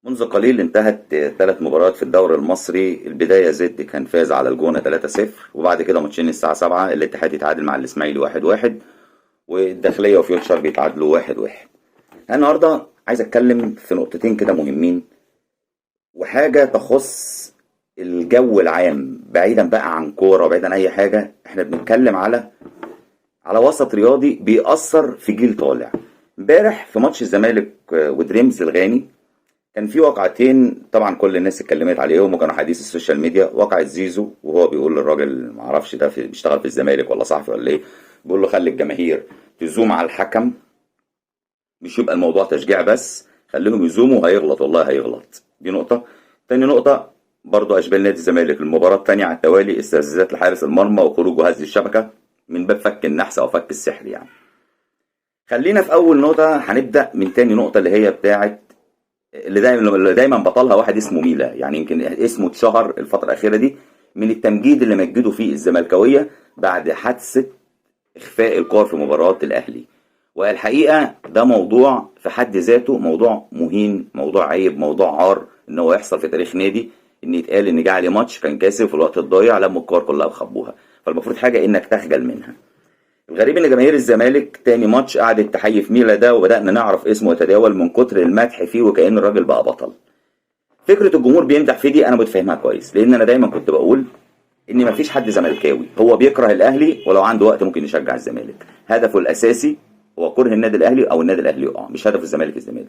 منذ قليل انتهت 3 مباريات في الدوري المصري. البداية زد كان فاز على الجونة 3-0، وبعد كده ماتشين الساعة 7 الاتحاد يتعادل مع الإسماعيلي 1-1، والداخلية وفيوتشر بيتعادلوا 1-1. أنا النهاردة عايز أتكلم في نقطتين كده مهمين، وحاجة تخص الجو العام بعيدا بقى عن كورة وبعيدا عن أي حاجة. احنا بنتكلم على وسط رياضي بيأثر في جيل طالع. امبارح في ماتش الزمالك ودريمز الغاني كان في واقعتين طبعا كل الناس اتكلمت عليهم وكانوا حديث السوشيال ميديا. واقعة زيزو وهو بيقول للراجل، معرفش ده بيشتغل في الزمالك ولا صحفي ولا ايه، بيقول له خلي الجماهير تزوم على الحكم، مش يبقى الموضوع تشجيع بس، خليهم يزوموا وهيغلط والله هيغلط. دي نقطة. تاني نقطة برضو أشبال نادي الزمالك المباراة التانية على التوالي استفزازات لحارس المرمى وخروج وهز الشبكة من باب فك النحس أو فك السحر يعني. خلينا في أول نقطة، هنبدأ من تاني نقطة اللي هي بتاعت اللي دايما بطلها واحد اسمه ميلا، يعني يمكن اسمه اتشهر الفترة الأخيرة دي من التمجيد اللي مجدوا فيه الزملكاوية بعد حادثة إخفاء الكور في مباراة الأهلي. والحقيقة ده موضوع في حد ذاته موضوع مهين، موضوع عيب، موضوع عار إن هو يحصل في تاريخ نادي، إن يتقال إن جه عليه ماتش كان كاسب في الوقت الضايع لما الكور كلها وخبوها، فالمفروض حاجة إنك تخجل منها. الغريب ان جماهير الزمالك تاني ماتش قعدت تحيي في ميلا ده، وبدأنا نعرف اسمه يتداول من كتر المدح فيه وكأن الراجل بقى بطل. فكرة الجمهور بيمدح فيه دي انا متفهمها كويس، لان انا دايما كنت بقول ان مفيش حد زملكاوي هو بيكره الاهلي ولو عنده وقت ممكن يشجع الزمالك. هدفه الاساسي هو كره النادي الاهلي او النادي الاهلي يقع، مش هدف الزمالك.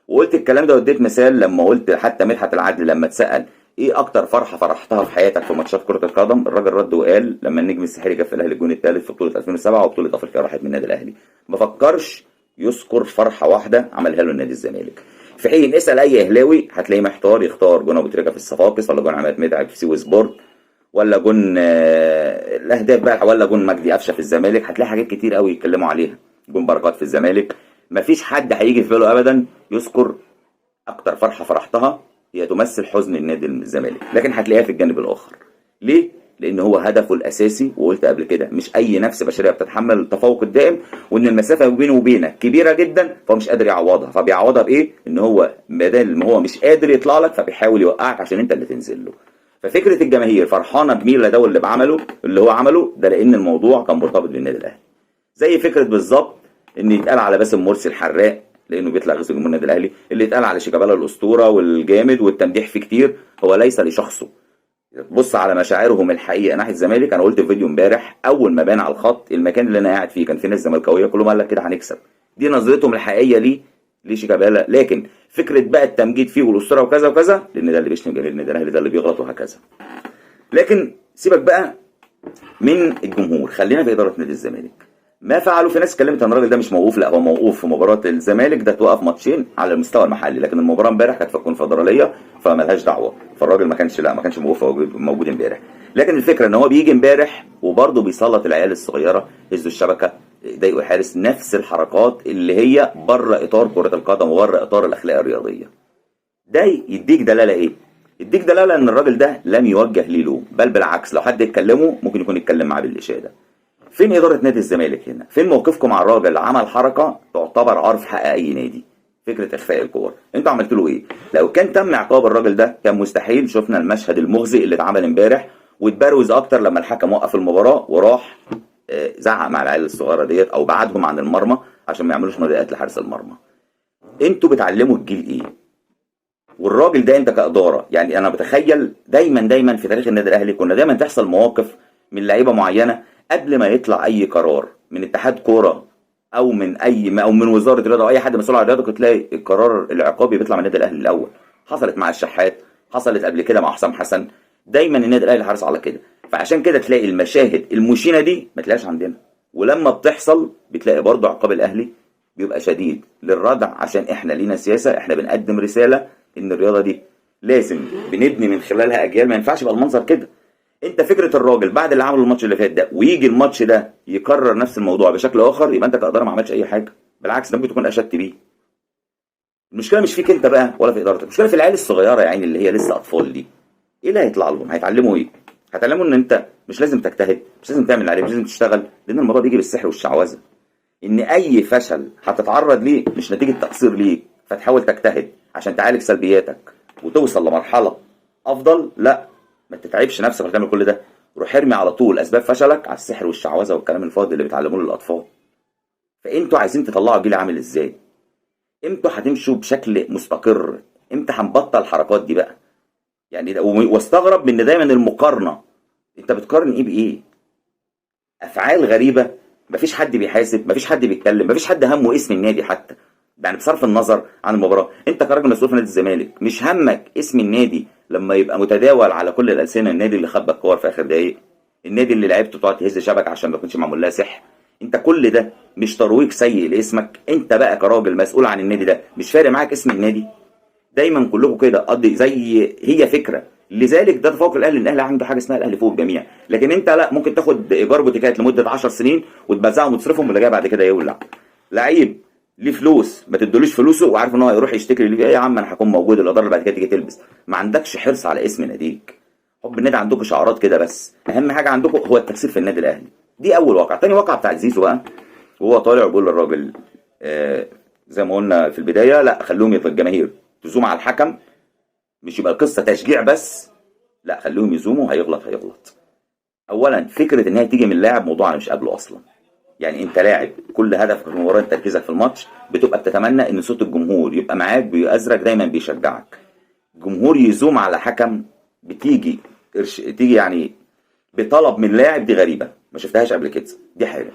وقلت الكلام ده واديت مثال لما قلت حتى مدحت العدل لما اتسأل ايه اكتر فرحه فرحتها في حياتك في ماتشات كره القدم، الراجل رد وقال لما النجم الساحلي جاب في الاهلي الجون الثالث في بطوله 2007 وبطوله افريقيا راحت من النادي الاهلي. ما فكرش يذكر فرحه واحده عملها له النادي الزمالك. في حين اسال اي اهلاوي هتلاقيه محتار يختار جون ابو تريكه في الصفاقس، ولا جون عماد متعب في سيو سبورت، ولا جون الاهداف بقى، ولا جون مجدي قفشه في الزمالك. هتلاقي حاجات كتير قوي يتكلموا عليها. جون بركات في الزمالك. مفيش حد هيجي في باله ابدا يذكر اكتر فرحه فرحتها هي تمثل حزن النادي الزمالك، لكن هتلاقيها في الجانب الاخر. ليه؟ لان هو هدفه الاساسي، وقلت قبل كده مش اي نفس بشريه بتتحمل التفوق الدائم، وان المسافه بينه وبينك كبيره جدا فهو مش قادر يعوضها. فبيعوضها بايه؟ ان هو بدل ما هو مش قادر يطلع لك فبيحاول يوقعك عشان انت اللي تنزل له. ففكره الجماهير فرحانه بميلا ده اللي هو عمله ده لان الموضوع كان مرتبط بالنادي الاهلي. زي فكره بالظبط ان يتقال على باسم مرسي الحراق لانه بيطلع غيظ جمهور النادي الاهلي، اللي اتقال على شيكابالا الاسطوره والجامد والتمديح فيه كتير، هو ليس لشخصه. بص على مشاعرهم الحقيقه ناحيه الزمالك. انا قلت في فيديو امبارح اول ما بان على الخط المكان اللي انا قاعد فيه كان في ناس زملكاويه كلهم قال لك كده هنكسب. دي نظرتهم الحقيقيه لشيكابالا. لكن فكره بقى التمجيد فيه والاسطوره وكذا وكذا، لان ده اللي بيشتم جماهير النادي الاهلي، ده اللي بيغلط وهكذا. لكن سيبك بقى من الجمهور، خلينا في اداره نادي الزمالك. ما فعلوا في ناس اتكلمت ان الراجل ده مش موقوف، لا هو موقوف في مباراه الزمالك، ده توقف ماتشين على المستوى المحلي، لكن المباراه امبارح كانت في الكونفدراليه فمالهاش دعوه، فالراجل ما كانش موقوف موجود امبارح. لكن الفكره ان هو بيجي امبارح وبرضه بيسلط العيال الصغيره هزوا الشبكه ضايقوا الحارس، نفس الحركات اللي هي بره اطار كره القدم وبره اطار الاخلاق الرياضيه. ده يديك دلاله ايه؟ يديك دلاله ان الراجل ده لم يوجه ليه لوم، بل بالعكس لو حد يتكلمه ممكن يكون يتكلم معاه بالاشاده. فين إدارة نادي الزمالك هنا؟ فين موقفكم مع الراجل عمل حركة تعتبر عار في حق أي نادي؟ فكرة إخفاء الكور، أنتوا عملتوا له إيه؟ لو كان تم عقاب الراجل ده كان مستحيل شفنا المشهد المخزي اللي اتعمل امبارح، واتبروز أكتر لما الحكم وقف المباراة وراح زعق مع العيال الصغيرة ديت أو بعدهم عن المرمى عشان ما يعملوش مضايقات لحارس المرمى. أنتوا بتعلموا الجيل إيه؟ والراجل ده أنت كإدارة، يعني أنا بتخيل دايما في تاريخ النادي الأهلي كنا دايما تحصل مواقف من لعيبة معينة قبل ما يطلع اي قرار من اتحاد كوره او من وزاره الرياضه او اي حد مسؤول عن الرياضه، كنت تلاقي القرار العقابي بيطلع من النادي الاهلي الاول. حصلت مع الشحات، حصلت قبل كده مع حسام حسن، دايما النادي الاهلي حريص على كده. فعشان كده تلاقي المشاهد المشينه دي ما تلاقيش عندنا، ولما بتحصل بتلاقي برضه عقاب الاهلي بيبقى شديد للردع، عشان احنا لينا سياسه، احنا بنقدم رساله ان الرياضه دي لازم بنبني من خلالها اجيال، ما ينفعش يبقى المنظر كده. انت فكره الراجل بعد اللي عمله الماتش اللي فات ده ويجي الماتش ده يكرر نفس الموضوع بشكل اخر، يبقى انت كاداره ما عملتش اي حاجه، بالعكس ده ممكن تكون اشدت بيه. المشكله مش فيك انت بقى ولا في ادارتك، المشكله في العيال الصغيره يا عيني اللي هي لسه اطفال دي. ايه اللي هيطلع لهم؟ هيتعلموا ايه؟ هيتعلموا ان انت مش لازم تجتهد، مش لازم تعمل عليه، مش لازم تشتغل، لان الموضوع بيجي بالسحر والشعوذه. ان اي فشل هتتعرض ليه مش نتيجه تقصير ليك فتحاول تجتهد عشان تعالج سلبياتك وتوصل لمرحله افضل، لا ما تتعبش نفسك عشان تعمل كل ده. روح ارمي على طول اسباب فشلك على السحر والشعوذه والكلام الفاضي اللي بيتعلموه للاطفال. فانتوا عايزين تطلعوا جيل عامل ازاي؟ امتوا هتمشوا بشكل مستقر؟ امتى هنبطل الحركات دي بقى؟ يعني واستغرب من دايما المقارنه. انت بتقارن ايه بايه؟ افعال غريبه، مفيش حد بيحاسب، مفيش حد بيتكلم، مفيش حد همه اسم النادي حتى. يعني بصرف النظر عن المباراه، انت كراجل مسؤول في نادي الزمالك مش همك اسم النادي لما يبقى متداول على كل الالسنه؟ النادي اللي خبى الكور في اخر دقايق، النادي اللي لعبته تقعد تهز شبك عشان ما يكونش معمول لها سحر. انت كل ده مش ترويج سيء لاسمك؟ انت بقى كراجل مسؤول عن النادي ده مش فارق معاك اسم النادي؟ دايما كلكم كده قضي زي هي فكره. لذلك ده تفوق الاهلي، ان الاهلي عنده حاجه اسمها الاهلي فوق الجميع. لكن انت لا، ممكن تاخد ايجار بوتيكات لمده 10 سنين وتبزعهم وتصرفهم واللي جاي بعد كده يولع. لعيب ليه فلوس ما تدولوش فلوسه وعارف ان هو هيروح يشتكي ليه، يا عم انا هكون موجود الاداره اللي بعد كده تيجي تلبس. ما عندكش حرص على اسم ناديك. حب النادي عندكم شعارات كده بس، اهم حاجه عندكم هو التكسير في النادي الاهلي. دي اول واقع. تاني واقع بتاع زيزو بقى، وهو طالع وبيقول للراجل زي ما قلنا في البدايه، لا خلوهم يبقى الجماهير تزوم على الحكم، مش يبقى القصه تشجيع بس، لا خلوهم يزوموا، هيغلط. اولا فكره ان هي تيجي من لاعب موضوع انا مش قابله اصلا. يعني انت لاعب كل هدفك في المباراه تركيزك في الماتش، بتبقى بتتمنى ان صوت الجمهور يبقى معاك بيأزرك دايما بيشجعك. الجمهور يزوم على حكم بتيجي يعني بطلب من لاعب، دي غريبه ما شفتهاش قبل كده. دي حاجه.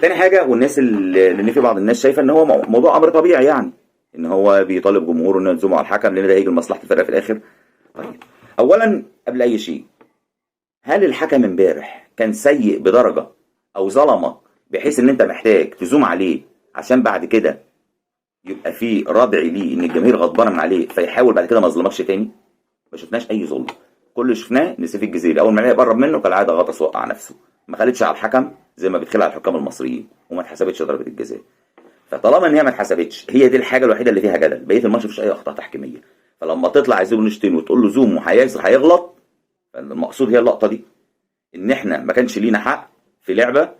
تاني حاجه، والناس اللي في بعض الناس شايفه ان هو موضوع امر طبيعي، يعني ان هو بيطالب جمهوره انه يزوموا على الحكم لان ده هيجي لمصلحه الفرقه في الاخر. طيب اولا قبل اي شيء، هل الحكم امبارح كان سيء بدرجه او ظلمك بحيث ان انت محتاج تزوم عليه عشان بعد كده يبقى في ردع ليه ان الجماهير غضبانه من عليه فيحاول بعد كده ما يظلمكش تاني؟ ما شفناش اي ظلم. كل اللي شفناه ان سيف الجزيري اول ما لعب قرب منه كالعاده غطس وقع نفسه، ما خلتش على الحكم زي ما بتخلع على الحكام المصريين، وما اتحسبتش ضربه الجزاء. فطالما ان هي ما اتحسبتش، هي دي الحاجه الوحيده اللي فيها جدل. بقيه الماتش مفيش اي اخطاء تحكيميه. فلما تطلع عايز نشتين وتقول له زوم وهيغلط، المقصود هي اللقطه دي، ان احنا ما كانش لينا حق في لعبه،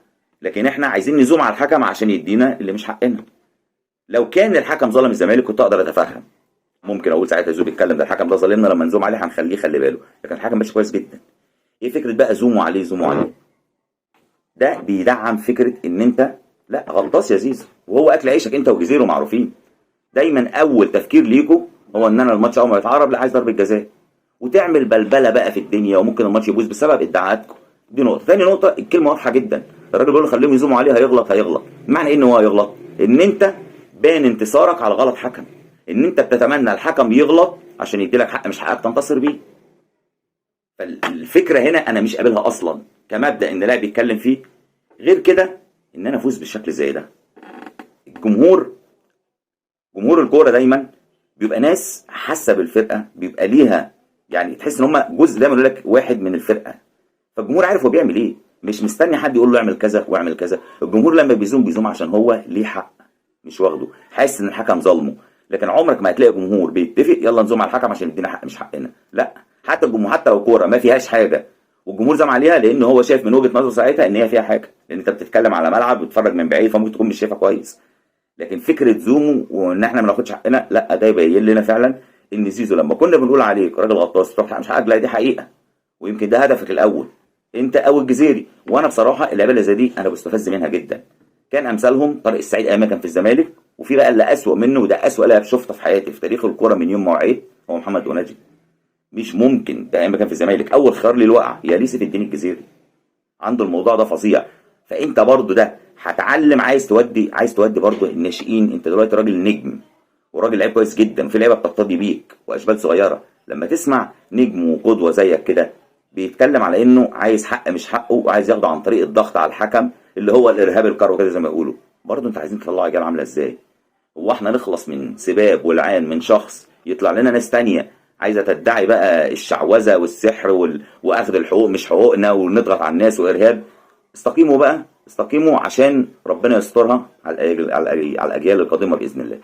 لكن احنا عايزين نزوم على الحكم عشان يدينا اللي مش حقنا. لو كان الحكم ظلم الزمالك كنت اقدر اتفهم، ممكن اقول ساعتها زوم بيتكلم ده الحكم ده ظالمنا، لما نزوم عليه هنخليه خلي باله. لكن الحكم ماشي كويس جدا. ايه فكره بقى زوموا عليه؟ ده بيدعم فكره ان انت لا غلطاس يا زيزو، وهو اكل عيشك انت وجزيره معروفين. دايما اول تفكير ليكوا هو ان انا الماتش اول ما يتعرب لا عايز ضربه جزاء، وتعمل بلبله بقى في الدنيا، وممكن الماتش يبوظ بسبب ادعاءاتكم. دي نقطه. ثاني نقطه، الكلمه واضحه جدا، الراجل بيقول خليهم يزوموا عليه هيغلط. معنى ايه ان هو هيغلط؟ ان انت بان انتصارك على غلط حكم، ان انت بتتمنى الحكم يغلط عشان يدي لك حق مش حقك تنتصر بيه. فالفكره هنا انا مش قابلها اصلا كمبدا ان لاعب يتكلم فيه. غير كده ان انا افوز بالشكل زي ده. جمهور الكوره دايما بيبقى ناس حاسه بالفرقه، بيبقى ليها يعني تحس ان هم جزء، دايما يقول لك واحد من الفرقه. فالجمهور عارف هو بيعمل ايه، مش مستني حد يقول له اعمل كذا واعمل كذا. الجمهور لما بيزوم عشان هو ليه حق مش واخده، حاسس ان الحكم ظلمه. لكن عمرك ما هتلاقي جمهور بيتفق يلا نزوم على الحكم عشان يدينا حق مش حقنا. لا، حتى الجمهور حتى لو كوره ما فيهاش حاجه والجمهور زم عليها، لان هو شايف من وجهه نظره ساعتها ان هي فيها حاجه، لان انت بتتكلم على ملعب بتتفرج من بعيد فممكن تكون مش شايفها كويس. لكن فكره زومو وان احنا ما ناخدش حقنا، لا ده يبين لنا فعلا ان زيزو لما كنا بنقول عليك راجل غطاس تروح مش حقك، لا دي حقيقه، ويمكن ده هدفك الاول انت او الجزيري. وانا بصراحه اللعيبه اللي زي دي انا بستفز منها جدا. كان امثالهم طارق السعيد ايام ما كان في الزمالك، وفي بقى اللي اسوأ منه، وده اسوأ لاعب شفته في حياتي في تاريخ الكوره من يوم ما وعيت، هو محمد وناجي. مش ممكن، ده ايام ما كان في الزمالك اول خيار لي الوقع يا ليسي في الدين الجزيري، عنده الموضوع ده فظيع. فانت برضو ده هتعلم، عايز تودي برضو الناشئين. انت دلوقتي راجل نجم وراجل لعيب كويس جدا، وفي لعيبه بتقتدي بيك واشبال صغيره. لما تسمع نجم وقدوه زيك كده بيتكلم على انه عايز حق مش حقه وعايز ياخده عن طريق الضغط على الحكم اللي هو الارهاب الكروي كده زي ما يقولوا، برضو انت عايزين تطلعوا رجاله عامله ازاي؟ هو احنا نخلص من سباب ولعان من شخص يطلع لنا ناس تانية عايزه تدعي بقى الشعوذه والسحر واخذ الحقوق مش حقوقنا ونضغط على الناس وارهاب؟ استقيموا بقى، استقيموا عشان ربنا يسترها على الاجيال القادمه باذن الله.